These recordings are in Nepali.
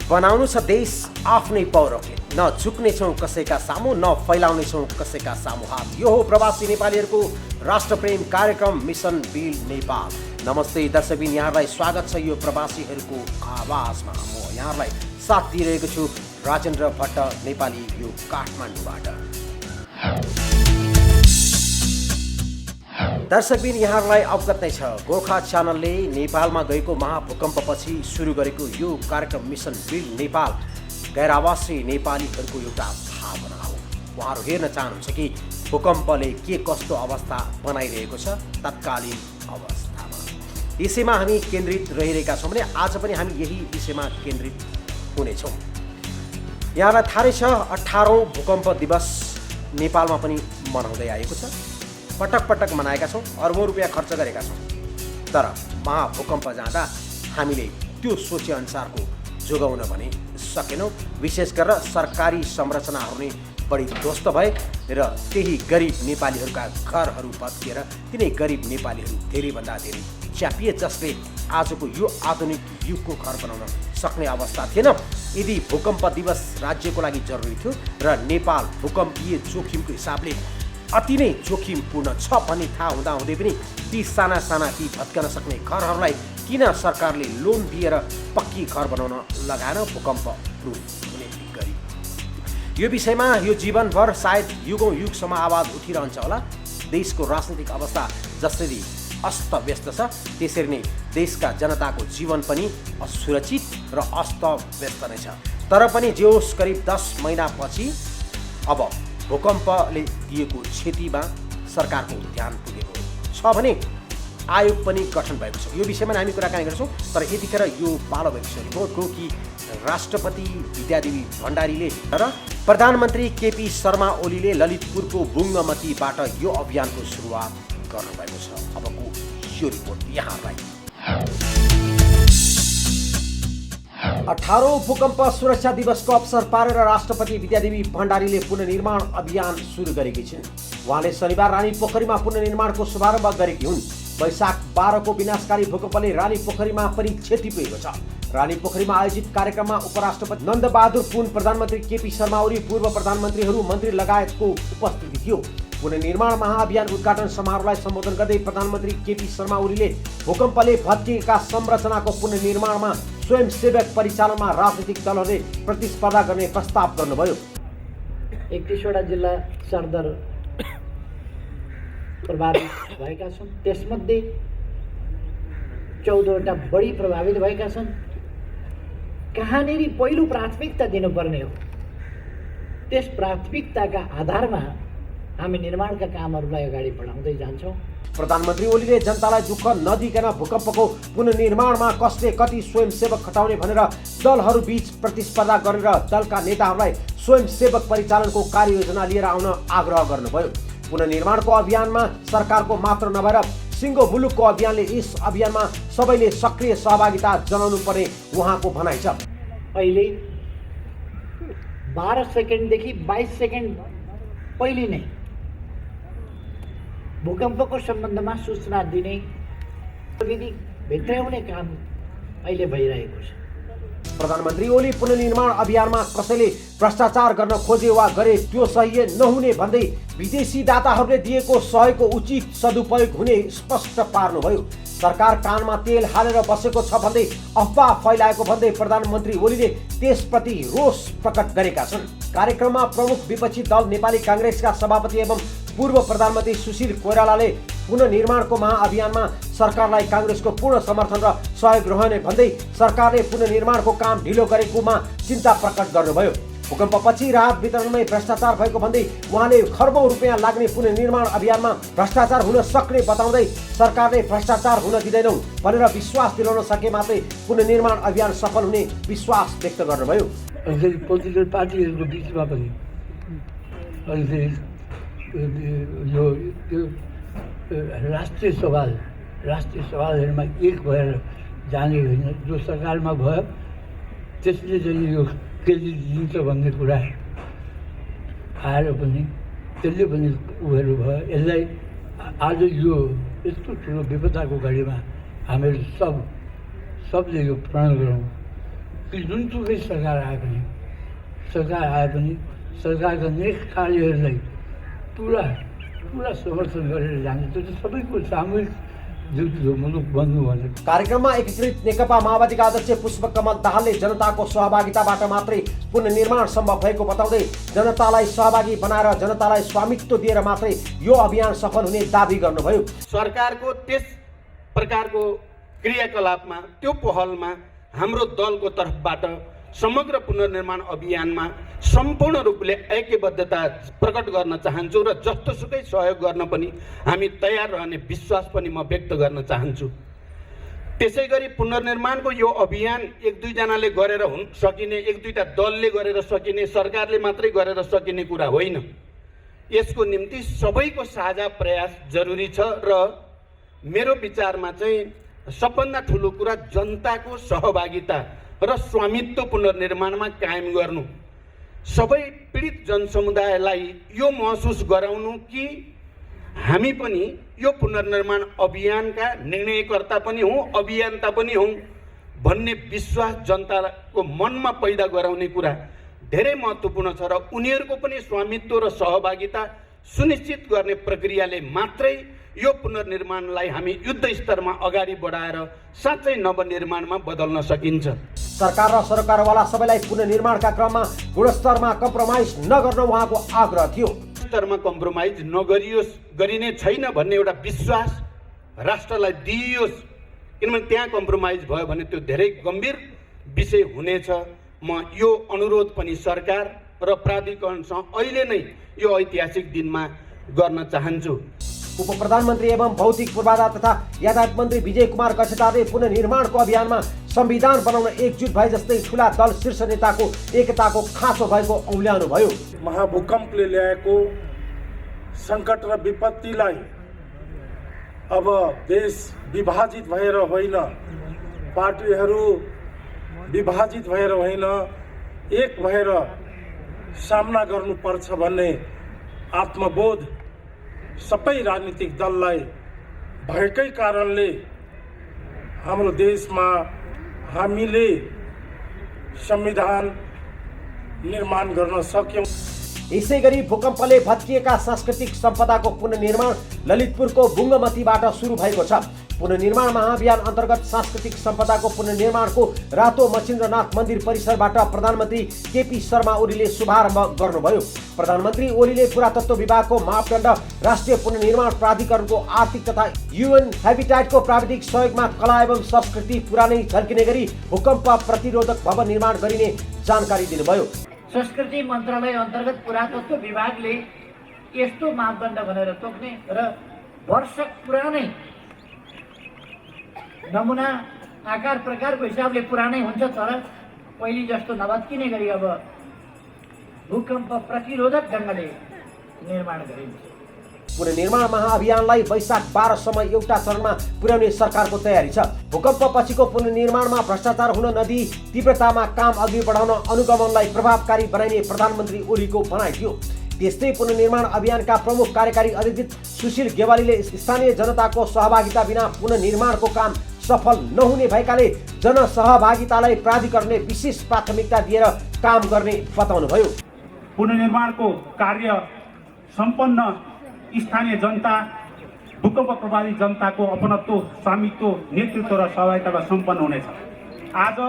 बनाउनु छ देश आफ्नै पौरखले, न झुक्नेछौँ कसैका सामु, न फैलाउनेछौँ कसैका सामु हात। यो हो प्रवासी नेपालीहरूको राष्ट्रप्रेम कार्यक्रम मिसन बिल्ड नेपाल। नमस्ते दर्शकबिन, यहाँलाई स्वागत छ यो प्रवासीहरूको आवाजमा। म यहाँलाई साथ दिइरहेको छु राजेन्द्र भट्ट नेपाली यो काठमाडौँबाट। दर्शकबिन, यहाँलाई अवगत नै छ, गोर्खा च्यानलले नेपालमा गएको महाभूकम्पपछि सुरु गरेको यो कार्यक्रम मिसन बिल्ड नेपाल गैर आवासीय नेपालीहरूको एउटा भावना हो। उहाँहरू हेर्न चाहनुहुन्छ कि भूकम्पले के कस्तो अवस्था बनाइरहेको छ तत्कालीन अवस्थामा। यसैमा हामी केन्द्रित रहिरहेका छौँ भने आज पनि हामी यही विषयमा केन्द्रित हुनेछौँ। यहाँलाई थाहै छ 18औं भूकम्प दिवस नेपालमा पनि मनाउँदै आएको छ। पटक पटक मनाएका छौँ, अर्बौं रुपियाँ खर्च गरेका छौँ। तर महाभूकम्प जाँदा हामीले त्यो सोचे अनुसारको जोगाउन भने सकेनौँ। विशेष गरेर सरकारी संरचनाहरू नै बढी ध्वस्त भए र त्यही गरिब नेपालीहरूका घरहरू भत्किएर तिनै गरिब नेपालीहरू धेरैभन्दा धेरै च्यापिए, जसले आजको यो आधुनिक युगको घर बनाउन सक्ने अवस्था थिएन। यदि भूकम्प दिवस राज्यको लागि जरुरी थियो र नेपाल भूकम्पीय जोखिमको हिसाबले अति नै जोखिमपूर्ण छ भन्ने थाहा हुँदाहुँदै पनि ती साना साना ती भत्कन सक्ने घरहरूलाई किन सरकारले लोन दिएर पक्की घर बनाउन लगाएन, भूकम्प प्रुफ हुने गरी? यो विषयमा यो जीवनभर सायद युगौँ युगसम्म आवाज उठिरहन्छ होला। देशको राजनीतिक अवस्था जसरी अस्तव्यस्त छ, त्यसरी नै देशका जनताको जीवन पनि असुरक्षित र अस्तव्यस्त नै छ। तर पनि जे होस्, करिब 10 महिनापछि अब भूकम्पले दिएको क्षतिमा सरकारको ध्यान पुगेको छ भने आयोग पनि गठन भएको छ। यो विषयमा हामी कुराकानी गर्छौँ। तर यतिखेर यो पालो भएको छ रिपोर्टको कि राष्ट्रपति विद्यादेवी भण्डारीले र प्रधानमन्त्री केपी शर्मा ओलीले ललितपुरको बुङ्गमतीबाट यो अभियानको सुरुवात गर्नुभएको छ। अबको यो रिपोर्ट यहाँलाई। 18औं भूकम्प सुरक्षा दिवसको अवसर पारेर राष्ट्रपति विद्यादेवी भण्डारीले पुनर्निर्माण अभियान सुरु गरेकी छिन्। उहाँले शनिबार रानीपोखरीमा पुनर्निर्माणको शुभारम्भ गरेकी हुन्। वैशाख 12 को विनाशकारी भूकम्पले रानीपोखरीमा पनि क्षति पुगेको छ। रानीपोखरीमा आयोजित कार्यक्रममा उपराष्ट्रपति नन्दबहादुर पुन, प्रधानमन्त्री केपी शर्मा ओली, पूर्व प्रधानमन्त्रीहरू, मन्त्री लगायतको उपस्थिति थियो। पुनर्निर्माण महाअभियान उद्घाटन समारोहलाई सम्बोधन गर्दै प्रधानमन्त्री केपी शर्मा ओलीले भूकम्पले भत्किएका संरचनाको पुनर्निर्माणमा स्वयंसेवक परिचालनमा राजनीतिक दलहरूले प्रतिस्पर्धा गर्ने प्रस्ताव गर्नुभयो। 31वटा जिल्ला सरदर प्रभावित भएका छन्, त्यसमध्ये 14वटा बढी प्रभावित भएका छन्। कहाँनिर पहिलो प्राथमिकता दिनुपर्ने हो, त्यस प्राथमिकताका आधारमा हामी निर्माणका कामहरूलाई अगाडि बढाउँदै जान्छौँ। प्रधानमन्त्री ओलीले जनतालाई दुःख नदिकन भूकम्पको पुनर्निर्माणमा कसले कति स्वयंसेवक खटाउने भनेर दलहरू बीच प्रतिस्पर्धा गरेर दलका नेताहरूलाई स्वयंसेवक परिचालनको कार्ययोजना लिएर आउन आग्रह गर्नुभयो। पुनर्निर्माणको अभियानमा सरकारको मात्र नभएर सिङ्गो मुलुकको अभियानले यस अभियानमा सबैले सक्रिय सहभागिता जनाउनु पर्ने उहाँको भनाइ छ। अहिले 12 सेकेन्डदेखि 22 सेकेन्ड पहिले नै भूकम्पको सम्बन्धमा सूचना दिने विधि भित्र्याउने काम अहिले भइरहेको छ। प्रधानमन्त्री ओली पुनर्निर्माण अभियानमा कसैले भ्रष्टाचार गर्न खोजे वा गरे त्यो सही नहुने भन्दै विदेशी दाताहरूले दिएको सहयोगको उचित सदुपयोग हुने स्पष्ट पार्नुभयो। सरकार कानमा तेल हालेर बसेको छ भन्दै अफवाह फैलाएको भन्दै प्रधानमन्त्री ओलीले त्यसप्रति रोष प्रकट गरेका छन्। कार्यक्रममा प्रमुख विपक्षी दल नेपाली काङ्ग्रेसका सभापति एवं पूर्व प्रधानमन्त्री सुशील कोइरालाले पुनर्निर्माणको महाअभियानमा सरकारलाई काङ्ग्रेसको पूर्ण समर्थन र सहयोग रहने भन्दै सरकारले पुनर्निर्माणको काम ढिलो गरेकोमा चिन्ता प्रकट गर्नुभयो। भूकम्पपछि राहत वितरणमै भ्रष्टाचार भएको भन्दै उहाँले खर्बौं रुपियाँ लाग्ने पुनर्निर्माण अभियानमा भ्रष्टाचार हुन सक्ने बताउँदै सरकारले भ्रष्टाचार हुन दिँदैनौँ भनेर विश्वास दिलाउन सके मात्रै पुनर्निर्माण अभियान सफल हुने विश्वास व्यक्त गर्नुभयो। पोलिटिकल पार्टीहरूको बिचमा पनि अहिले यो राष्ट्रिय सवालहरूमा एक भएर जाने होइन। जो सरकारमा भयो त्यसले चाहिँ यो क्रेडिट दिन्छ भन्ने कुरा आएर पनि त्यसले पनि उयोहरू भयो। यसलाई आज यो यस्तो ठुलो विपदाको घडीमा हामीहरू सबले यो प्रण गरौँ कि जुनसुकै सरकार आए पनि सरकारका नेक कार्यहरूलाई पुरा समर्थन गरेर जाने त्यो चाहिँ सबैको सामूहिक जुटको मुलुक बन्नु भनेको। कार्यक्रममा एकीकृत नेकपा माओवादीका अध्यक्ष पुष्पकमल दाहालले जनताको सहभागिताबाट मात्रै पुनर्निर्माण सम्भव भएको बताउँदै जनतालाई सहभागी बनाएर जनतालाई स्वामित्व दिएर मात्रै यो अभियान सफल हुने दावी गर्नुभयो। सरकारको त्यस प्रकारको क्रियाकलापमा त्यो पहलमा हाम्रो दलको तर्फबाट समग्र पुनर्निर्माण अभियानमा सम्पूर्ण रूपले ऐक्यबद्धता प्रकट गर्न चाहन्छु र जस्तोसुकै सहयोग गर्न पनि हामी तयार रहने विश्वास पनि म व्यक्त गर्न चाहन्छु। त्यसै गरी पुनर्निर्माणको यो अभियान एक दुईजनाले गरेर सकिने, एक दुईटा दलले गरेर सकिने, सरकारले मात्रै गरेर सकिने कुरा होइन। यसको निम्ति सबैको साझा प्रयास जरुरी छ र मेरो विचारमा चाहिँ सबभन्दा ठुलो कुरा जनताको सहभागिता र स्वामित्व पुनर्निर्माणमा कायम गर्नु। सबै पीडित जनसमुदायलाई यो महसुस गराउनु कि हामी पनि यो पुनर्निर्माण अभियानका निर्णयकर्ता पनि हौँ, अभियन्ता पनि हौँ भन्ने विश्वास जनताको मनमा पैदा गराउने कुरा धेरै महत्त्वपूर्ण छ र उनीहरूको पनि स्वामित्व र सहभागिता सुनिश्चित गर्ने प्रक्रियाले मात्रै यो पुनर्निर्माणलाई हामी युद्ध स्तरमा अगाडि बढाएर साँच्चै नवनिर्माणमा बदल्न सकिन्छ। सरकार र सरकारवाला सबैलाई पुनर्निर्माणका क्रममा गुणस्तरमा कम्प्रोमाइज नगर्न उहाँको आग्रह थियो। स्तरमा कम्प्रोमाइज गरिने छैन भन्ने एउटा विश्वास राष्ट्रलाई दिइयोस्, किनभने त्यहाँ कम्प्रोमाइज भयो भने त्यो धेरै गम्भीर विषय हुनेछ। म यो अनुरोध पनि सरकार र प्राधिकरणसँग अहिले नै यो ऐतिहासिक दिनमा गर्न चाहन्छु। उप प्रधानमन्त्री एवं भौतिक पूर्वाधार तथा यातायात मन्त्री विजय कुमार कक्षेतारले पुनर्निर्माणको अभियानमा संविधान बनाउन एकजुट भए जस्तै ठुला दल शीर्ष नेताको एकताको खाँचो भएको औल्याउनुभयो। महाभूकम्पले ल्याएको सङ्कट र विपत्तिलाई अब देश विभाजित भएर होइन, पार्टीहरू विभाजित भएर होइन, एक भएर सामना गर्नुपर्छ भन्ने आत्मबोध सबै राजनीतिक दललाई भएकै कारणले हाम्रो देशमा हामीले संविधान निर्माण गर्न सक्यौँ। यसै गरी भूकम्पले भत्किएका सांस्कृतिक सम्पदाको पुनर्निर्माण ललितपुरको बुङ्गमतीबाट सुरु भएको छ। पुनर्निर्माण महाअभियान अन्तर्गत सांस्कृतिक सम्पदाको पुनर्निर्माणको रातो मच्छिन्द्रनाथ मन्दिर परिसरबाट प्रधानमन्त्री केपी शर्मा ओलीले शुभारम्भ गर्नुभयो। प्रधानमन्त्री ओलीले पुरातत्व विभागको मापदण्ड, राष्ट्रिय पुनर्निर्माण प्राधिकरणको आर्थिक तथा UN हेबिटाटको प्राविधिक सहयोगमा कला एवं संस्कृति पुरानै झल्किने गरी भूकम्प प्रतिरोधक भवन निर्माण गरिने जानकारी दिनुभयो। संस्कृति मन्त्रालय अन्तर्गत पुरातत्व विभागले यस्तो मापदण्ड भनेर तोक्ने र वर्ष पुरानै नमुना आकार प्रकारको हिसाबले पुरानै हुन्छ, तर पहिले जस्तो नभत्किने गरी अब भूकम्प प्रतिरोधक ढङ्गले निर्माण गरिन्छ। पुनर्निर्माण महाअभियानलाई वैशाख 12 सम्म एउटा चरणमा पुर्याउने सरकारको तयारी छ। भूकम्प पछिको पुनर्निर्माणमा भ्रष्टाचार हुन नदिई तीव्रतामा काम अघि बढाउन अनुगमनलाई प्रभावकारी बनाइने प्रधानमन्त्री ओलीको भनाइ थियो। त्यस्तै पुनर्निर्माण अभियानका प्रमुख कार्यकारी अधिकृत सुशील गेवालीले स्थानीय जनताको सहभागिता बिना पुनर्निर्माणको काम सफल नहुने भएकाले जनसहभागितालाई प्राधिकरणले विशेष प्राथमिकता दिएर काम गर्ने बताउनुभयो। पुनर्निर्माणको कार्य सम्पन्न स्थानीय जनता, भूकम्प प्रभावित जनताको अपनत्व, स्वामित्व, नेतृत्व र सहभागितामा सम्पन्न हुनेछ। आज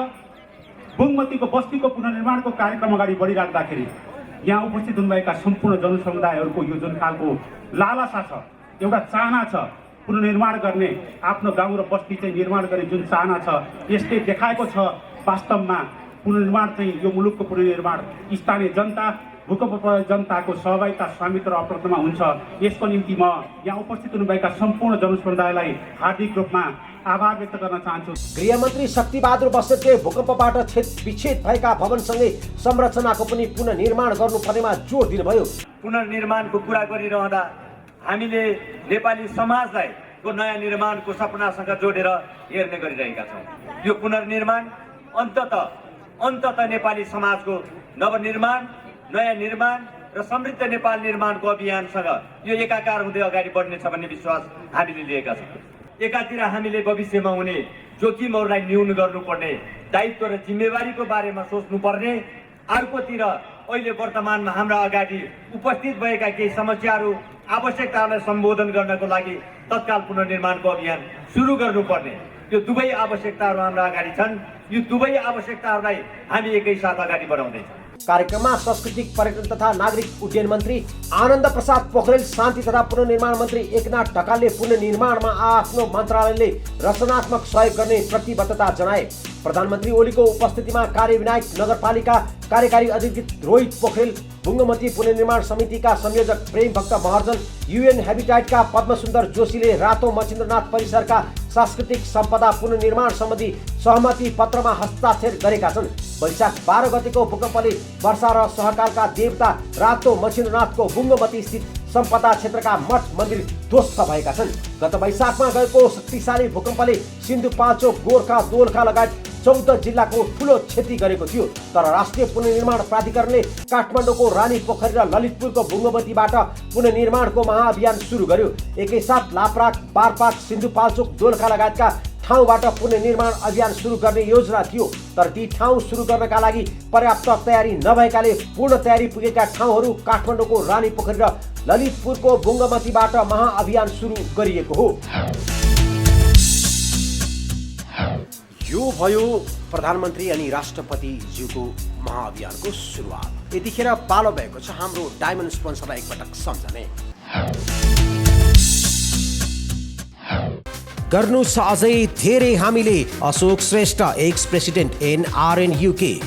बुङ्गमतीको बस्तीको पुनर्निर्माणको कार्यक्रम अगाडि बढिराख्दाखेरि यहाँ उपस्थित हुनुभएका सम्पूर्ण जनसमुदायहरूको यो जुन खालको लालसा छ, एउटा चाहना छ पुनर्निर्माण गर्ने, आफ्नो गाउँ र बस्ती चाहिँ निर्माण गर्ने जुन चाहना छ, यसले देखाएको छ वास्तवमा पुनर्निर्माण चाहिँ यो मुलुकको पुनर्निर्माण स्थानीय जनता, भूकम्प प्रभावित जनताको सहभागिता, स्वामित्व र अपनत्वमा हुन्छ। यसको निम्ति म यहाँ उपस्थित हुनुभएका सम्पूर्ण जनसमुदायलाई हार्दिक रूपमा आभार व्यक्त गर्न चाहन्छु। गृहमन्त्री शक्तिबहादुर बस्नेतले भूकम्पबाट विच्छेद भएका भवनसँगै संरचनाको पनि पुनर्निर्माण गर्नुपर्नेमा जोड दिनुभयो। पुनर्निर्माणको कुरा गरिरहँदा हामीले नेपाली समाजलाई को नयाँ निर्माणको सपनासँग जोडेर हेर्ने गरिरहेका छौँ। यो पुनर्निर्माण अन्ततः नेपाली समाजको नवनिर्माण, नयाँ निर्माण र समृद्ध नेपाल निर्माणको अभियानसँग यो एकाकार हुँदै अगाडि बढ्नेछ भन्ने विश्वास हामीले लिएका छौँ। एकातिर हामीले भविष्यमा हुने जोखिमहरूलाई न्यून गर्नुपर्ने दायित्व र जिम्मेवारीको बारेमा सोच्नुपर्ने, अर्कोतिर अहिले वर्तमानमा हाम्रा अगाडि उपस्थित भएका केही समस्याहरू आवश्यकताहरूलाई सम्बोधन गर्नको लागि तत्काल पुनर्निर्माणको अभियान सुरु गर्नुपर्ने, यो दुवै आवश्यकताहरू हाम्रा अगाडि छन्। यो दुवै आवश्यकताहरूलाई हामी एकैसाथ अगाडि बढाउँदैछौँ। कार्यक्रममा सांस्कृतिक पर्यटन तथा नागरिक उड्डयन मन्त्री आनन्द प्रसाद पोखरेल, शान्ति तथा पुनर्निर्माण मन्त्री एकनाथ ढकालले पुनर्निर्माणमा आफ्नो मन्त्रालयले रचनात्मक सहयोग गर्ने प्रतिबद्धता जनाए। प्रधानमन्त्री ओलीको उपस्थितिमा कार्यविनायक नगरपालिका कार्यकारी अधिकृत रोहित पोखरेल, बुङ्गमती पुनर्निर्माण समितिका संयोजक प्रेम भक्त महर्जन, UN हेबिटाइटका पद्मसुन्दर जोशीले रातो मचिन्द्रनाथ परिसरका सांस्कृतिक सम्पदा पुनर्निर्माण सम्बन्धी सहमति पत्रमा हस्ताक्षर गरेका छन्। वैशाख 12 गतेको भूकम्पले वर्षा र सहकालका देवता रातो मचिन्द्रनाथको बुङ्गमती स्थित सम्पदा क्षेत्रका मठ मन्दिर ध्वस्त भएका छन्। गत वैशाखमा गएको शक्तिशाली भूकम्पले सिन्धुपाल्चोक, गोर्खा, दोलखा लगायत 14 जिल्लाको ठूलो क्षति गरेको थियो। तर राष्ट्रिय पुनर्निर्माण प्राधिकरणले काठमाडौँको रानी पोखरी र ललितपुरको बुङ्गमतीबाट पुनर्निर्माणको महाअभियान सुरु गर्यो। एकैसाथ लाप्राक, बारपाक, सिन्धुपाल्चोक, दोलखा लगायतका ठाउँबाट पुनर्निर्माण अभियान सुरु गर्ने योजना थियो। तर ती ठाउँ सुरु गर्नका लागि पर्याप्त तयारी नभएकाले पूर्ण तयारी पुगेका ठाउँहरू काठमाडौँको रानी पोखरी र ललितपुरको बुङ्गमतीबाट महाअभियान सुरु गरिएको हो। यो भयो प्रधानमन्त्री अनि राष्ट्रपतिज्यूको महाअभियानको सुरुवात। यतिखेर पालो भएको छ हाम्रो डायमन्ड स्पोन्सरलाई एकपटक सम्झने। गर्नु छ अझै धेरै हामीले। Ashok Shrestha, ex president NRN UK।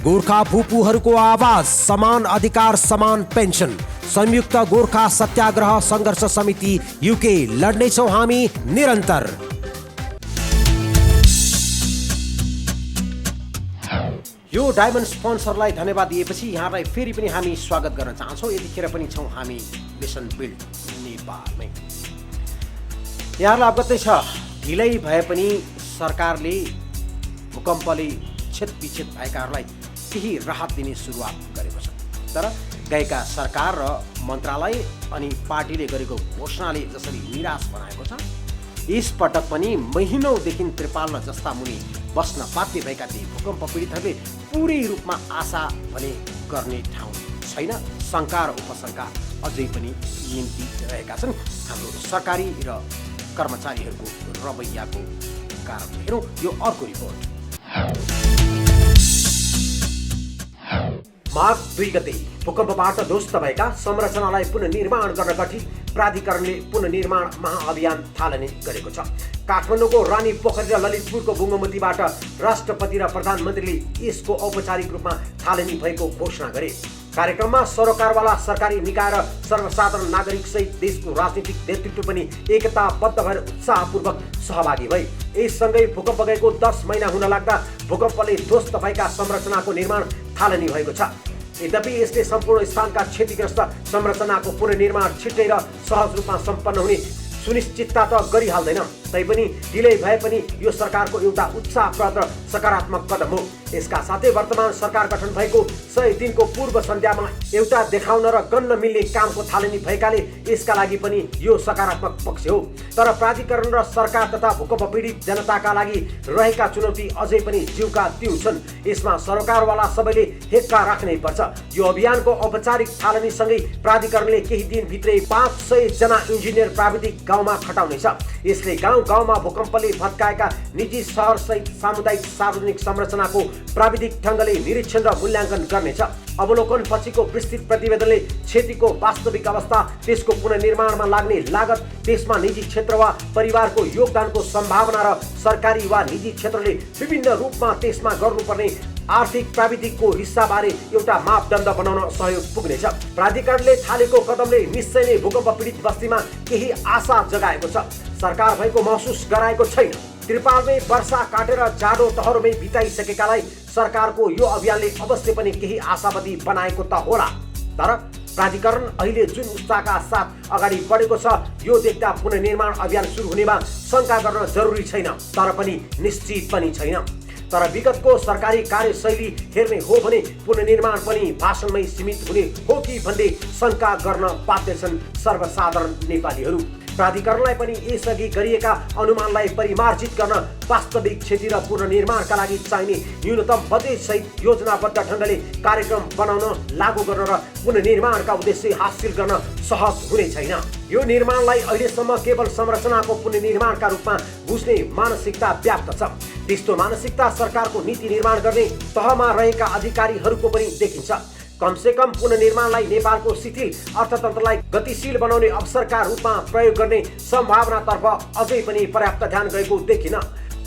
Gorkha भूपुहरूको आवाज, समान अधिकार समान पेन्सन। संयुक्त गोर्खा सत्याग्रह सङ्घर्ष समिति UK, लड्नेछौँ हामी निरन्तर। यो डायमन्ड स्पोन्सरलाई धन्यवाद दिएपछि यहाँलाई फेरि पनि हामी स्वागत गर्न चाहन्छौँ। यतिखेर पनि छौँ हामी मिसन बिल्ड नेपालमै। यहाँलाई अवगतै छ, ढिलै भए पनि सरकारले भूकम्पले क्षतविक्षत भएकाहरूलाई केही राहत दिने सुरुवात गरेको छ। तर गएका सरकार र मन्त्रालय अनि पार्टीले गरेको घोषणाले जसरी निराश बनाएको छ, यस पटक पनि महिनौदेखि त्रिपाल र जस्ता मुनि बस्न बाध्य भएका ती भूकम्प पीडितहरूले पुरै रूपमा आशा भने गर्ने ठाउँ छैन। शङ्का र उपशङ्का अझै पनि निम्ति रहेका छन्। हाम्रो सरकारी र कर्मचारीहरूको रवैयाको कारण। हेरौँ यो अर्को रिपोर्ट। माघ 2 गते भूकम्पबाट ध्वस्त भएका संरचनालाई पुनर्निर्माण गर्न गठित प्राधिकरणले पुनर्निर्माण महाअभियान थालनी गरेको छ। काठमाडौँको रानी पोखरी र ललितपुरको बुङ्गमतीबाट राष्ट्रपति र प्रधानमन्त्रीले यसको औपचारिक रूपमा थालनी भएको घोषणा गरे। कार्यक्रममा सरोकारवाला सरकारी निकाय र सर्वसाधारण नागरिक सहित देशको राजनीतिक नेतृत्व पनि एकताबद्ध भएर उत्साहपूर्वक सहभागी भए। यससँगै भूकम्प गएको 10 महिना हुन लाग्दा भूकम्पले ध्वस्त भएका संरचनाको निर्माण थालनी भएको छ। यद्यपि यसले सम्पूर्ण स्थानका क्षतिग्रस्त संरचनाको पुनर्निर्माण छिट्टै र सहज रूपमा सम्पन्न हुने सुनिश्चितता त गरिहाल्दैन। तैपनि ढिलै भए पनि यो सरकारको एउटा उत्साहप्रद र सकारात्मक कदम हो। यसका साथै वर्तमान सरकार गठन भएको 100 दिनको पूर्व सन्ध्यामा एउटा देखाउन र गन्न मिल्ने कामको थालनी भएकाले यसका लागि पनि यो सकारात्मक पक्ष हो। तर प्राधिकरण र सरकार तथा भूकम्प पीडित जनताका लागि रहेका चुनौती अझै पनि जिउका तिउ छन्। यसमा सरकारवाला सबैले हेक्का राख्नै पर्छ। यो अभियानको औपचारिक थालनीसँगै प्राधिकरणले केही दिनभित्रै 500 जना इन्जिनियर प्राविधिक गाउँमा खटाउनेछ। यसले गाउँमा भूकम्पले भत्काएका निजी सहर सहित सामुदायिक सार्वजनिक संरचनाको प्राविधिक ढङ्गले निरीक्षण र मूल्याङ्कन गर्नेछ। अवलोकन पछिको विस्तृत प्रतिवेदनले क्षतिको वास्तविक अवस्था, त्यसको पुनर्निर्माणमा लाग्ने लागत, त्यसमा निजी क्षेत्र वा परिवारको योगदानको सम्भावना र सरकारी वा निजी क्षेत्रले विभिन्न रूपमा त्यसमा गर्नुपर्ने आर्थिक प्राविधिकको हिस्साबारे एउटा मापदण्ड बनाउन सहयोग पुग्नेछ। प्राधिकरणले थालेको कदमले निश्चय नै भूकम्प पीडित बस्तीमा केही आशा जगाएको छ। सरकार भएको महसुस गराएको छैन। त्रिपालमै वर्षा काटेर जाडो टहरमै बिताइसकेकालाई सरकारको यो अभियानले अवश्य पनि केही आशावादी बनाएको त होला। तर प्राधिकरण अहिले जुन उत्साहका साथ अगाडि बढेको छ, यो देख्दा पुनर्निर्माण अभियान सुरु हुनेमा शङ्का गर्न जरुरी छैन, तर पनि निश्चित पनि छैन। तर विगतको सरकारी कार्यशैली हेर्ने हो भने पुनर्निर्माण पनि भाषणमै सीमित हुने हो कि भन्ने शङ्का गर्न बाध्य छन् सर्वसाधारण नेपालीहरू। प्राधिकरणलाई पनि यसअघि गरिएका अनुमानलाई परिमार्जित गर्न वास्तविक क्षति र पुनर्निर्माणका लागि चाहिने न्यूनतम बजेटसहित योजनाबद्ध ढङ्गले कार्यक्रम बनाउन, लागू गर्न र पुनर्निर्माणका उद्देश्य हासिल गर्न सहज हुने छैन। यो निर्माणलाई अहिलेसम्म केवल संरचनाको पुनर्निर्माणका रूपमा बुझ्ने मानसिकता व्याप्त छ। त्यस्तो मानसिकता सरकारको नीति निर्माण गर्ने तहमा रहेका अधिकारीहरूको पनि देखिन्छ। कमसेकम पुनर्निर्माणलाई नेपालको शिथिल अर्थतन्त्रलाई गतिशील बनाउने अवसरका रूपमा प्रयोग गर्ने सम्भावनातर्फ अझै पनि पर्याप्त ध्यान गएको देखिन।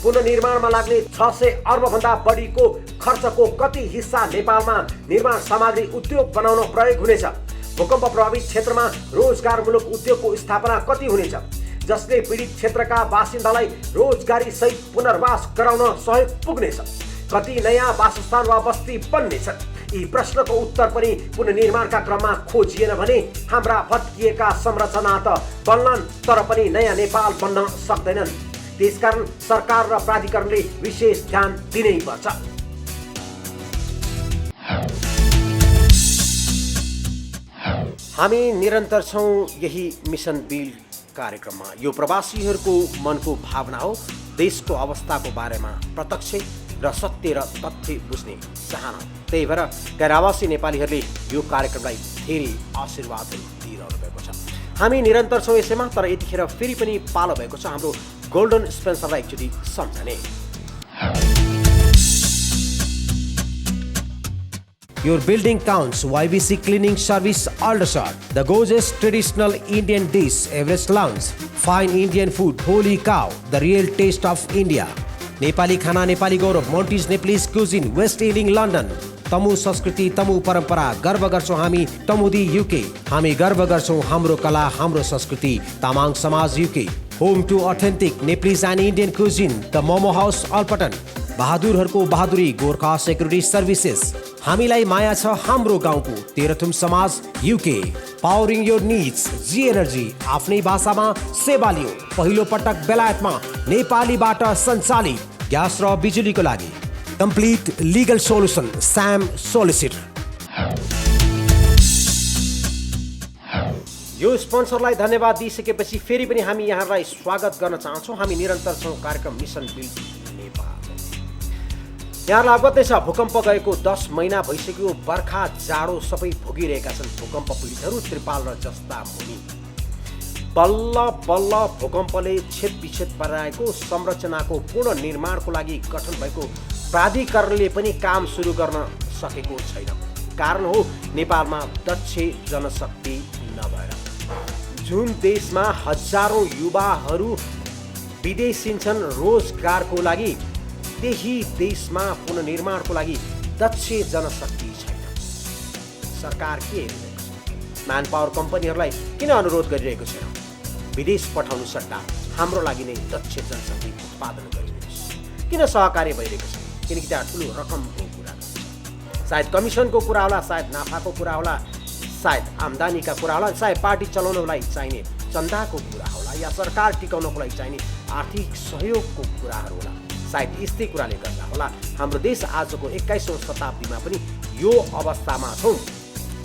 पुनर्निर्माणमा लाग्ने 600 अर्बभन्दा बढीको खर्चको कति हिस्सा नेपालमा निर्माण सामग्री उद्योग बनाउन प्रयोग हुनेछ? भूकम्प प्रभावित क्षेत्रमा रोजगारमूलक उद्योगको स्थापना कति हुनेछ, जसले पीडित क्षेत्रका बासिन्दालाई रोजगारी सहित पुनर्वास गराउन सहयोग पुग्नेछ? कति नयाँ वासस्थान वा बस्ती बन्नेछन्? यी प्रश्नको उत्तर पनि पुनर्निर्माणका क्रममा खोजिएन भने हाम्रा भत्किएका संरचना त बन्नन्, तर पनि नयाँ नेपाल बन्न सक्दैनन्। त्यसकारण सरकार र प्राधिकरणले विशेष ध्यान दिनै पर्छ। हामी निरन्तर छौँ यही मिसन बिल कार्यक्रममा। यो प्रवासीहरूको मनको भावना हो, देशको अवस्थाको बारेमा प्रत्यक्ष र सत्य र तथ्य बुझ्ने चाहना। त्यही भएर गैर-आवासी नेपालीहरूले यो कार्यक्रमलाई धेरै आशीर्वादहरू दिइरहनु भएको छ। हामी निरन्तर छौँ यसैमा, तर यतिखेर फेरि पनि पालो भएको छ हाम्रो गोल्डन स्पेन्सरलाई एकचोटि सम्झने। Your building counts. YBC Cleaning Service Aldershot. The gorgeous traditional Indian dish, Everest Lounge. Fine Indian food, Holy Cow. The real taste of India. Nepali खाना, नेपाली गौरव, Monty's Nepalese cuisine, West Ealing, London. तमु संस्कृति, तमु परम्परा, गर्व गर्छौं हामी तमुदी UK. हामी गर्व गर्छौं हाम्रो कला, हाम्रो संस्कृति, तामाङ समाज UK. Home to authentic Nepalese and Indian cuisine, the Momo House, Alpatan. बहादुरहरूको बहादुरी, गोर्खा सेक्युरिटी सर्भिसेस. हामीलाई माया छ हाम्रो गाउँको, तेह्रथुम समाज UK. Powering your needs, G energy, आफ्नै भाषामा सेवा लियो. पहिलो पटक बेलायतमा नेपालीबाट सञ्चालित ग्यास र बिजुलीको लागि कम्प्लिट लिगल सोल्युसन, स्याम सोलिसिटर. यो स्पोन्सरलाई धन्यवाद दिइसकेपछि फेरि पनि हामी यहाँलाई स्वागत गर्न चाहन्छौँ। हामी निरन्तर छौँ कार्यक्रम मिसन बिल नेपाल। यहाँलाई अवगत नै छ, भूकम्प गएको 10 महिना भइसक्यो। बर्खा जाडो सबै भोगिरहेका छन् भूकम्प पीडितहरू त्रिपाल र जस्ता मुनि। बल्ल बल्ल भूकम्पले छेदविच्छेद पारेको संरचनाको पुनर्निर्माणको लागि गठन भएको प्राधिकरणले पनि काम सुरु गर्न सकेको छैन। कारण हो नेपालमा दक्ष जनशक्ति नभएर। जुन देशमा हजारौं युवाहरू विदेशिन्छन् रोजगारको लागि, त्यही देशमा पुनर्निर्माणको लागि दक्ष जनशक्ति छैन। सरकार के हेरिरहेको छ? म्यान पावर कम्पनीहरूलाई किन अनुरोध गरिरहेको छैन? विदेश पठाउनु सट्टा हाम्रो लागि नै दक्ष जनशक्ति उत्पादन गरिदिनुहोस्। किन सहकार्य भइरहेको छ? किनकि त्यहाँ ठुलो रकमको कुरा छ। सायद कमिसनको कुरा होला, सायद नाफाको कुरा होला, सायद आम्दानीका कुरा होला, सायद पार्टी चलाउनको लागि चाहिने चन्दाको कुरा होला, या सरकार टिकाउनको लागि चाहिने आर्थिक सहयोगको कुराहरू होला। सायद यस्तै कुराले गर्दा होला हाम्रो देश आजको 21औं शताब्दीमा पनि यो अवस्थामा छौँ।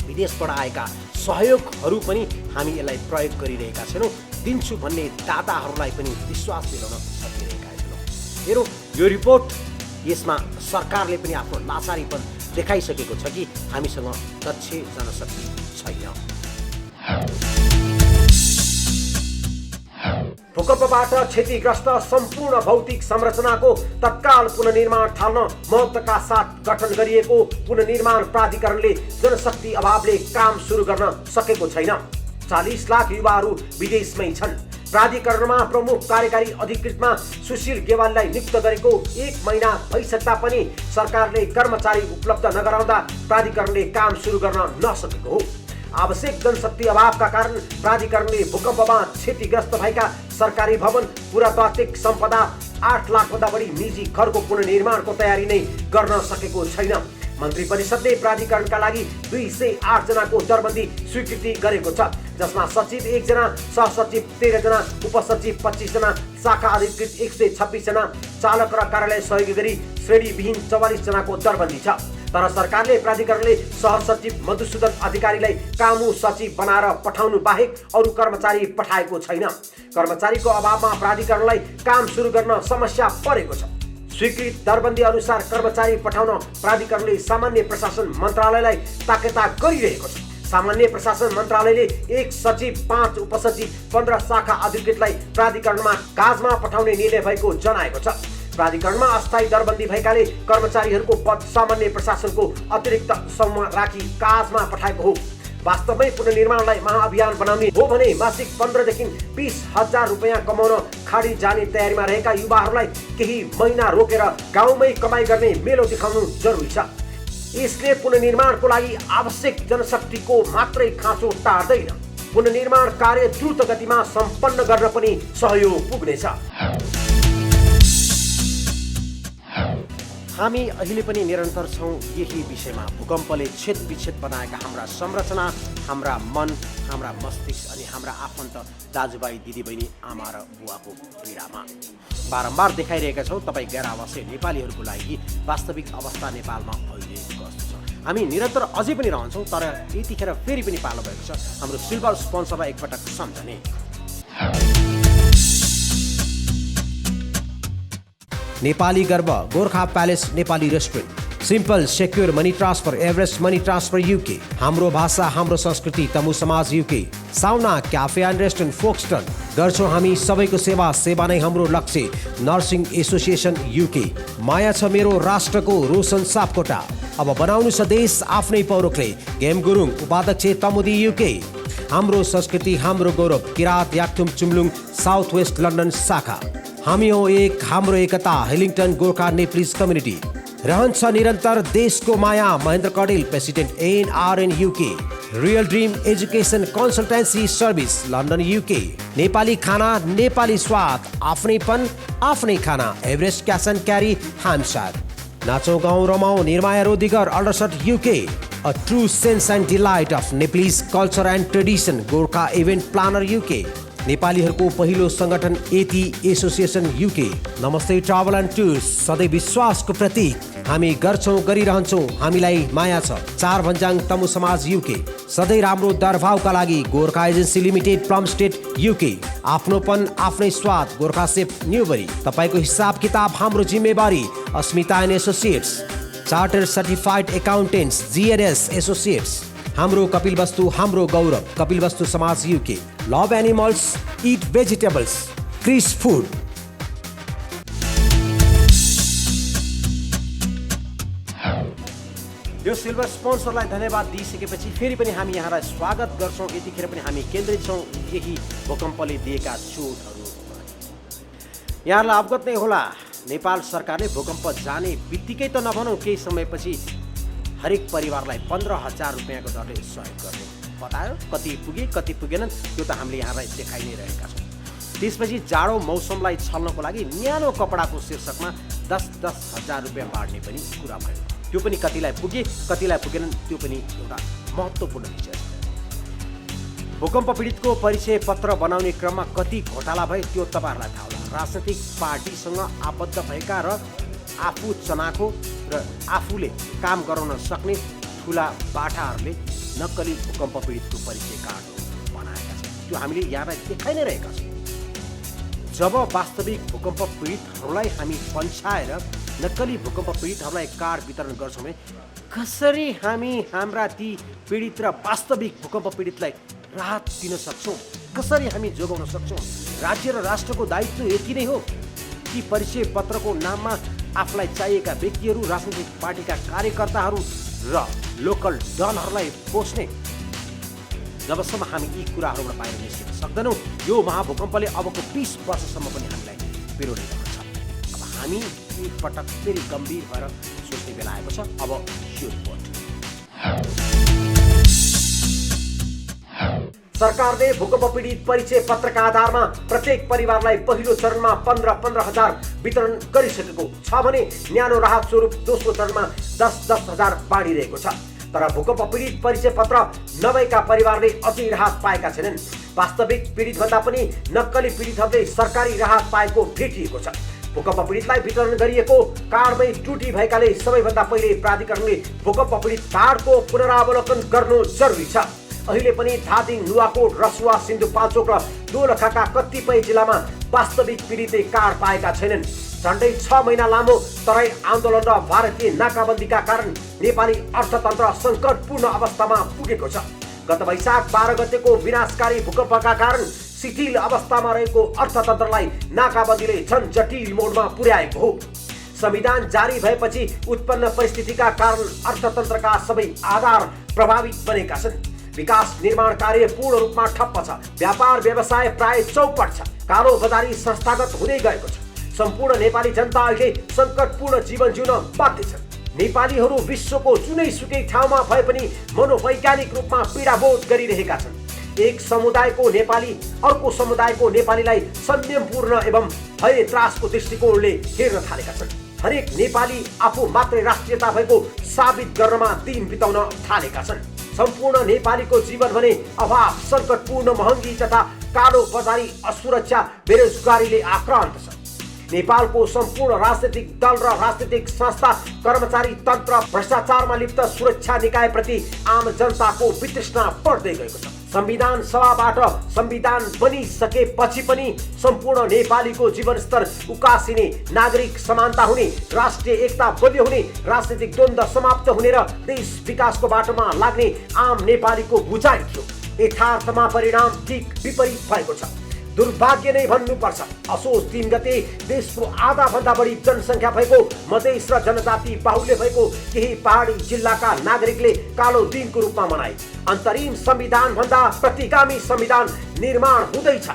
विदेशबाट आएका सहयोगहरू पनि हामी यसलाई प्रयोग गरिरहेका छैनौँ। दिन्छु भन्ने दाताहरूलाई पनि विश्वास दिलाउन सकिरहेका छैनौँ। हेरौँ यो रिपोर्ट, यसमा सरकारले पनि आफ्नो लाचारीपन देखाइसकेको छ कि हामीसँग दक्ष जनशक्ति छैन। भूकम्पबाट क्षतिग्रस्त सम्पूर्ण भौतिक संरचनाको तत्काल पुनर्निर्माण थाल्न महत्त्वका साथ गठन गरिएको पुनर्निर्माण प्राधिकरणले जनशक्ति अभावले काम सुरु गर्न सकेको छैन। 40 लाख युवाहरू विदेशमै छन्। प्राधिकरणमा प्रमुख कार्यकारी अधिकृतमा सुशील गेवालीलाई नियुक्त गरेको 1 महिना भइसक्दा पनि सरकारले कर्मचारी उपलब्ध नगराउँदा प्राधिकरणले काम सुरु गर्न नसकेको हो। आवश्यक जनशक्ति अभावका कारण प्राधिकरणले भूकम्पमा क्षतिग्रस्त भएका सरकारी भवन, पुरातात्विक सम्पदा, 8 लाखभन्दा बढी निजी घरको पुनर्निर्माणको तयारी नै गर्न सकेको छैन। मन्त्री परिषदले प्राधिकरणका लागि 208 जनाको दरबन्दी स्वीकृति गरेको छ, जसमा सचिव 1 जना, सहसचिव 13 जना, उपसचिव 25 जना, शाखा अधिकृत 126 जना, चालक र कार्यालय सहयोगी गरी श्रेणीविहीन 44 जनाको दरबन्दी छ। तर सरकारले प्राधिकरणले सहसचिव मधुसूदन अधिकारीलाई कामु सचिव बनाएर पठाउनु बाहेक अरू कर्मचारी पठाएको छैन। कर्मचारीको अभावमा प्राधिकरणलाई काम सुरु गर्न समस्या परेको छ। स्वीकृत दरबन्दी अनुसार कर्मचारी पठाउन प्राधिकरणले सामान्य प्रशासन मन्त्रालयलाई ताकेता गरिरहेको छ। सामान्य प्रशासन मन्त्रालयले 1 सचिव, 5 उपसचिव, 15 शाखा अधिकृतलाई प्राधिकरणमा काजमा पठाउने निर्णय भएको जनाएको छ। प्राधिकरणमा अस्थायी दरबन्दी भएकाले कर्मचारीहरूको पद सामान्य प्रशासनको अतिरिक्त समूहमा राखी काजमा पठाएको हो। वास्तवमै पुनर्निर्माणलाई महाअभियान बनाउने हो भने मासिक 15 देखि 20,000 रुपैयाँ कमाउन खाडी जाने तयारीमा रहेका युवाहरूलाई केही महिना रोकेर गाउँमै कमाई गर्ने मेलो देखाउनु जरुरी छ। यसले पुनर्निर्माणको लागि आवश्यक जनशक्तिको मात्रै खाँचो टार्दैन, पुनर्निर्माण कार्य द्रुत गतिमा सम्पन्न गर्न पनि सहयोग पुग्नेछ। हामी अहिले पनि निरन्तर छौँ यही विषयमा। भूकम्पले छेदविच्छेद बनाएका हाम्रा संरचना, हाम्रा मन, हाम्रा मस्तिष्क अनि हाम्रा आफन्त दाजुभाइ दिदीबहिनी आमा र बुवाको पीडामा बारम्बार देखाइरहेका छौँ। तपाईँ गैर आवासीय नेपालीहरूको लागि वास्तविक अवस्था नेपालमा अहिले कस्तो छ। हामी निरन्तर अझै पनि रहन्छौँ, तर यतिखेर फेरि पनि पालो भएको छ हाम्रो सिल्भर स्पोन्सरलाई एकपटक सम्झने। नेपाली गर्व Gorkha palace Nepali restaurant, simple secure money transfer, Everest money transfer UK, हाम्रो भाषा हाम्रो संस्कृति तमु समाज UK, साउना क्याफे एन्ड रेस्टुरेन्ट फोक्सटन, गर्छौँ हामी सबैको सेवा, सेवा नै हाम्रो लक्ष्य। नर्सिङ एसोसिएसन UK, माया छ मेरो राष्ट्रको रोशन सापकोटा, अब बनाउनु छ देश आफ्नै पौरखले, गेम गुरुङ उपाध्यक्ष तमुदी UK, हाम्रो संस्कृति हाम्रो गौरव, Kirat Yakthung Chumlung south west London शाखा, हामी हो एक, हाम्रो एकता, हेलिङटन गोर्खा नेप्लिज कम्युनिटी, रहन्छ निरन्तर देशको माया। Mahendra Kadel president NRN UK, real dream education consultancy service London UK, Nepali खाना नेपाली स्वाद, आफ्नैपन आफ्नै खाना, एभरेस्ट क्यास एन्ड क्यारी हामसार, नाचौँ गाउँ रमाउँ Nirmaya Rodigar Aldershot UK, a true sense and delight of Nepalese culture and tradition Gorkha event planner UK, नेपालीहरूको पहिलो सङ्गठन एटी एसोसिएसन UK, नमस्ते ट्राभल एन्ड टुर्स, सधैँ विश्वासको प्रतीक, हामी गर्छौँ गरिरहन्छौँ हामीलाई माया छ, 4 भन्जाङ तमु समाज UK, सधैँ राम्रो दरभावका लागि Gorkha agency limited plum state UK, आफ्नोपन आफ्नै स्वाद गोर्खा सेफ न्युबरी, तपाईँको हिसाब किताब हाम्रो जिम्मेवारी, Asmita and associates, charter certified accountants GNS associates, हाम्रो कपिल वस्तु हाम्रो गौरव, कपिल वस्तु समाज UK, love animals eat vegetables, Chris food. यो सिल्भर स्पोन्सरलाई धन्यवाद दिइसकेपछि फेरि पनि हामी यहाँलाई स्वागत गर्छौँ। यतिखेर पनि हामी केन्द्रित छौँ यही भूकम्पले दिएका चोटहरू। यहाँलाई अवगत नै होला, नेपाल सरकारले भूकम्प जाने बित्तिकै त नभनौँ केही समयपछि हरेक परिवारलाई 15,000 रुपियाँको दरले सहयोग गर्ने बतायो। कति पुगे कति पुगेनन् त्यो त हामीले यहाँलाई देखाइ नै रहेका छौँ। त्यसपछि जाडो मौसमलाई छल्नको लागि न्यानो कपडाको शीर्षकमा 10,000 रुपियाँ बाँड्ने पनि कुरा भयो। त्यो पनि कतिलाई पुगे कतिलाई पुगेनन् त्यो पनि एउटा महत्त्वपूर्ण विषय छ। भूकम्प पीडितको परिचय पत्र बनाउने क्रममा कति घोटाला भयो त्यो तपाईँहरूलाई थाहा होला। राजनैतिक पार्टीसँग आबद्ध भएका र आफू चनाखो र आफूले काम गराउन सक्ने ठुला बाठाहरूले नक्कली भूकम्प पीडितको परिचय कार्ड बनाएका छन्। त्यो हामीले यहाँलाई देखाइ नै रहेका छौँ। जब वास्तविक भूकम्प पीडितहरूलाई हामी पन्छाएर नक्कली भूकम्प पीडितहरूलाई कार्ड वितरण गर्छौँ भने कसरी हामी हाम्रा ती पीडित र वास्तविक भूकम्प पीडितलाई राहत दिन सक्छौँ, कसरी हामी जोगाउन सक्छौँ। राज्य र राष्ट्रको दायित्व यति नै हो कि परिचय पत्रको नाममा आफूलाई चाहिएका व्यक्तिहरू, राजनैतिक पार्टीका कार्यकर्ताहरू र लोकल दलहरूलाई पोस्ने। जबसम्म हामी यी कुराहरूबाट बाहिर निस्किन सक्दैनौँ यो महाभूकम्पले अबको 20 वर्षसम्म पनि हामीलाई पिरोड्ने गर्छ। अब हामी एक पटक फेरि गम्भीर भएर सोच्ने बेला आएको छ। अब यो रिपोर्ट। सरकारले भूकम्प पीडित परिचय पत्रका आधारमा प्रत्येक परिवारलाई पहिलो चरणमा 15,000 वितरण गरिसकेको छ भने न्यानो राहत स्वरूप दोस्रो चरणमा 10,000 बाँडिरहेको छ। तर भूकम्प पीडित परिचय पत्र नभएका परिवारले अझै राहत पाएका छैनन्। वास्तविक पीडितभन्दा पनि नक्कली पीडितहरूले सरकारी राहत पाएको भेटिएको छ। भूकम्प पीडितलाई वितरण गरिएको कार्डमै त्रुटि भएकाले सबैभन्दा पहिले प्राधिकरणले भूकम्प पीडित कार्डको पुनरावलोकन गर्नु जरुरी छ। अहिले पनि धादिङ, नुवाकोट, रसुवा, सिन्धुपाल्चोक र दोलखाका कतिपय जिल्लामा वास्तविक पीडितले कार्ड पाएका छैनन्। झन्डै 6 महिना लामो तराई आन्दोलन र भारतीय नाकाबन्दीका कारण नेपाली अर्थतन्त्र सङ्कटपूर्ण अवस्थामा पुगेको छ। गत वैशाख 12 गतेको विनाशकारी भूकम्पका कारण शिथिल अवस्थामा रहेको अर्थतन्त्रलाई नाकाबन्दीले झन् जटिल मोडमा पुर्याएको हो। संविधान जारी भएपछि उत्पन्न परिस्थितिका कारण अर्थतन्त्रका सबै आधार प्रभावित बनेका छन्। विकास निर्माण कार्य पूर्ण रूपमा ठप्प छ। व्यापार व्यवसाय प्राय चौपट छ। कालो बजारी संस्थागत हुँदै गएको छ। सम्पूर्ण नेपाली जनता अहिले सङ्कटपूर्ण जीवन जिउन बाध्य छन्। नेपालीहरू विश्वको जुनैसुकै ठाउँमा भए पनि मनोवैज्ञानिक रूपमा पीडाबोध गरिरहेका छन्। एक समुदायको नेपाली अर्को समुदायको नेपालीलाई संयमपूर्ण एवं भय त्रासको दृष्टिकोणले हेर्न थालेका छन्। हरेक नेपाली आफू मात्रै राष्ट्रियता भएको साबित गर्नमा दिन बिताउन थालेका छन्। सम्पूर्ण नेपालीको जीवन भने अभाव, सङ्कटपूर्ण महँगी तथा कालो बजारी, असुरक्षा, बेरोजगारीले आक्रान्त छ। नेपालको सम्पूर्ण राजनीतिक दल र राजनीतिक संस्था, कर्मचारी तन्त्र, भ्रष्टाचारमा लिप्त सुरक्षा निकायप्रति आम जनताको वितृष्णा बढ्दै गएको छ। संविधान सभाबाट संविधान बनिसकेपछि पनि सम्पूर्ण नेपालीको जीवनस्तर उकासिने, नागरिक समानता हुने, राष्ट्रिय एकता बलियो हुने, राजनीतिक द्वन्द्व समाप्त हुने र देश विकासको बाटोमा लाग्ने आम नेपालीको बुझाइ थियो। यथार्थमा परिणाम ठिक विपरीत भएको छ। दुर्भाग्य नै भन्नुपर्छ। असोज 3 गते देशको आधा भन्दा बढी जनसङ्ख्या भएको मधेस र जनजाति बाहुल्य भएको केही पहाडी जिल्लाका नागरिकले कालो दिनको रूपमा मनाए। अन्तरिम संविधान भन्दा प्रतिगामी संविधान निर्माण हुँदैछ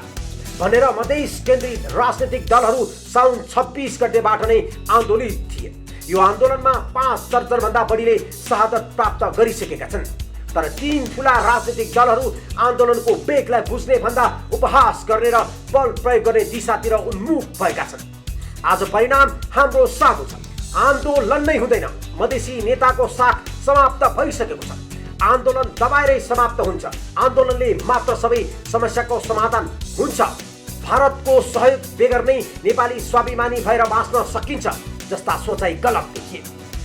भनेर मधेस केन्द्रित राजनीतिक दलहरू साउन 26 गतेबाट नै आन्दोलित थिए। यो आन्दोलनमा 5 दर्जन भन्दा बढीले शहादत प्राप्त गरिसकेका छन्। तर 3 ठूला राजनीतिक दलहरू आन्दोलनको वेगलाई बुझ्ने भन्दा उपहास गर्ने र बल प्रयोग गर्ने दिशातिर उन्मुख भएका छन्। आज परिणाम हाम्रो सामु छ। आन्दोलन नै हुँदैन। मधेसी नेताको साथ समाप्त भइसकेको छ। आन्दोलन दबाएरै समाप्त हुन्छ। आन्दोलनले मात्र सबै समस्याको समाधान हुन्छ। भारतको सहयोग बेगर नै नेपाली स्वाभिमानी भएर बाँच्न सकिन्छ जस्ता सोचाइ गलत देखिए।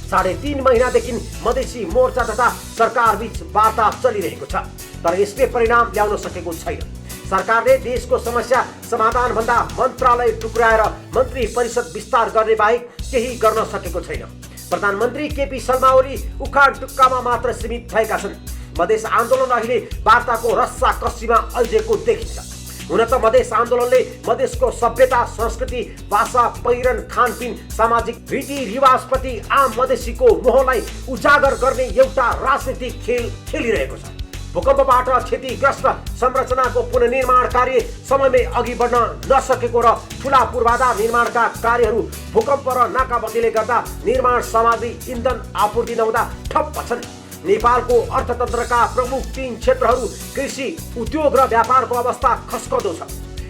3.5 महिनादेखि मधेसी मोर्चा तथा सरकार बीच वार्ता चलिरहेको छ, तर यसले परिणाम ल्याउन सकेको छैन। सरकारले देशको समस्या समाधान भन्दा मन्त्रालय टुक्राएर मन्त्री परिषद विस्तार गर्ने बाहेक केही गर्न सकेको छैन। प्रधानमन्त्री केपी शर्मा ओली उखान टुक्कामा मात्र सीमित भएका छन्। मधेस आन्दोलन अहिले वार्ताको रस्सा कस्सीमा अल्झेको देखिन्छ। हुन त मधेस आन्दोलनले मधेसको सभ्यता, संस्कृति, भाषा, पहिरन, खानपिन, सामाजिक रीतिरिवाजप्रति आम मधेसीको मोहलाई उजागर गर्ने एउटा राजनीतिक खेल खेलिरहेको छ। भूकम्पबाट क्षतिग्रस्त संरचनाको पुनर्निर्माण कार्य समयमै अघि बढ्न नसकेको र ठूला पूर्वाधार निर्माणका कार्यहरू भूकम्प र नाकाबन्दीले गर्दा निर्माण सामग्री, इन्धन आपूर्ति नहुँदा ठप्प छन्। नेपालको अर्थतन्त्रका प्रमुख 3 क्षेत्रहरू कृषि, उद्योग र व्यापारको अवस्था खस्कदो छ।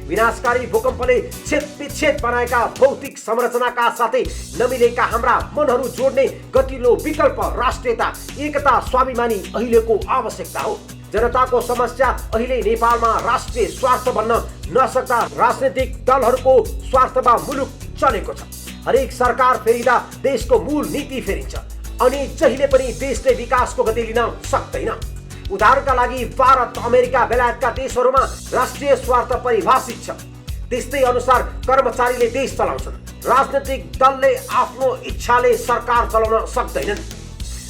विनाशकारी भूकम्पले छेदविच्छेद बनाएका भौतिक संरचनाका साथै नमिलेका हाम्रा मनहरू जोड्ने गतिलो विकल्प राष्ट्रियता, एकता, स्वाभिमानी अहिलेको आवश्यकता हो। जनताको समस्या अहिले नेपालमा राष्ट्रिय स्वार्थ बन्न नसक्दा राजनीतिक दलहरूको स्वार्थमा मुलुक चलेको छ। हरेक सरकार फेरिँदा देशको मूल नीति फेरिन्छ अनि जहिले पनि देशले विकासको गति लिन सक्दैन। उदाहरणका लागि भारत, अमेरिका, बेलायतका देशहरूमा राष्ट्रिय स्वार्थ परिभाषित छ। त्यस्तै अनुसार कर्मचारीले देश चलाउँछन्। राजनीतिक दलले आफ्नो इच्छाले सरकार चलाउन सक्दैनन्।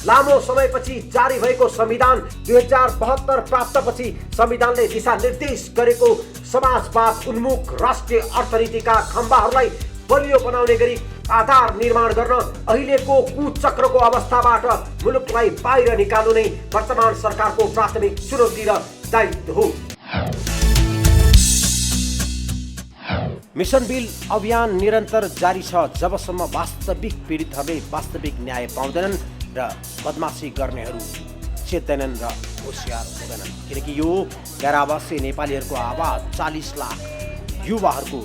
लामो समयपछि जारी भएको संविधान 2072 प्राप्तपछि संविधानले दिशानिर्देश गरेको समाजवाद उन्मुख राष्ट्रिय अर्थनीतिका खम्बाहरूलाई बलियो बनाउने गरी आधार निर्माण गर्न अहिलेको कुचक्रको अवस्थाबाट मुलुकलाई बाहिर निकाल्नु नै वर्तमान सरकारको प्राथमिक चुनौती र दायित्व हो। मिसन बिल अभियान निरन्तर जारी छ जबसम्म वास्तविक पीडितहरूले वास्तविक न्याय पाउँदैनन् र बदमासी गर्नेहरू चेत्दैनन् र होसियार हुँदैनन्। किनकि यो गैर आवासीय नेपालीहरूको आवाज 40 लाख युवाहरूको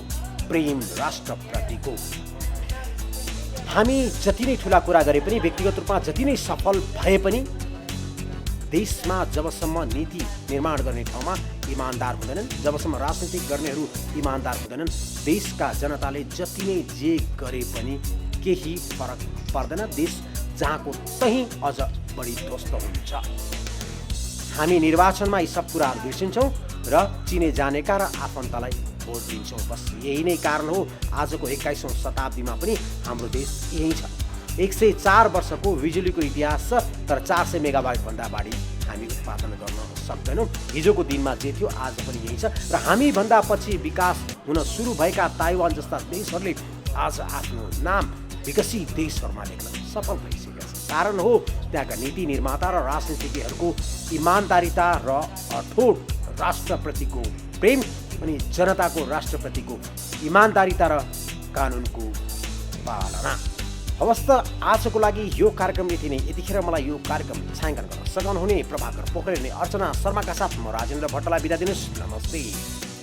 प्रेम राष्ट्रप्रतिको। हामी जति नै ठुला कुरा गरे पनि, व्यक्तिगत रूपमा जति नै सफल भए पनि देशमा जबसम्म नीति निर्माण गर्ने ठाउँमा इमान्दार हुँदैनन्, जबसम्म राजनीति गर्नेहरू इमान्दार हुँदैनन्, देशका जनताले जति नै जे गरे पनि केही फरक पर्दैन। देश जहाँको तहीँ अझ बढी ध्वस्त हुन्छ। हामी निर्वाचनमा यी सब कुराहरू बिर्सिन्छौँ र चिने जानेका र आफन्तलाई भोट दिन्छौँ। बस यही नै कारण हो आजको 21औं शताब्दीमा पनि हाम्रो देश यही छ। 104 वर्षको बिजुलीको इतिहास छ, तर 400 मेगावाटभन्दा बढी हामी उत्पादन गर्न सक्दैनौँ। हिजोको दिनमा जे थियो आज पनि यही छ र हामीभन्दा पछि विकास हुन सुरु भएका ताइवान जस्ता देशहरूले आज आफ्नो नाम विकसित देशहरूमा लेख्न सफल भइसकेका छन्। कारण हो त्यहाँका नीति निर्माता र राजनीतिज्ञहरूको इमान्दारिता र अठोट राष्ट्रप्रतिको प्रेम अनि जनताको राष्ट्रप्रतिको इमान्दारिता र कानुनको पालना। हवस् त आजको लागि यो कार्यक्रम यति नै। यतिखेर मलाई यो कार्यक्रम छायाङ्कन गर्न सक्नुहुने प्रभाकर पोखरेल, अर्चना शर्माका साथ म राजेन्द्र भट्टलाई बिदा दिनुहोस्। नमस्ते।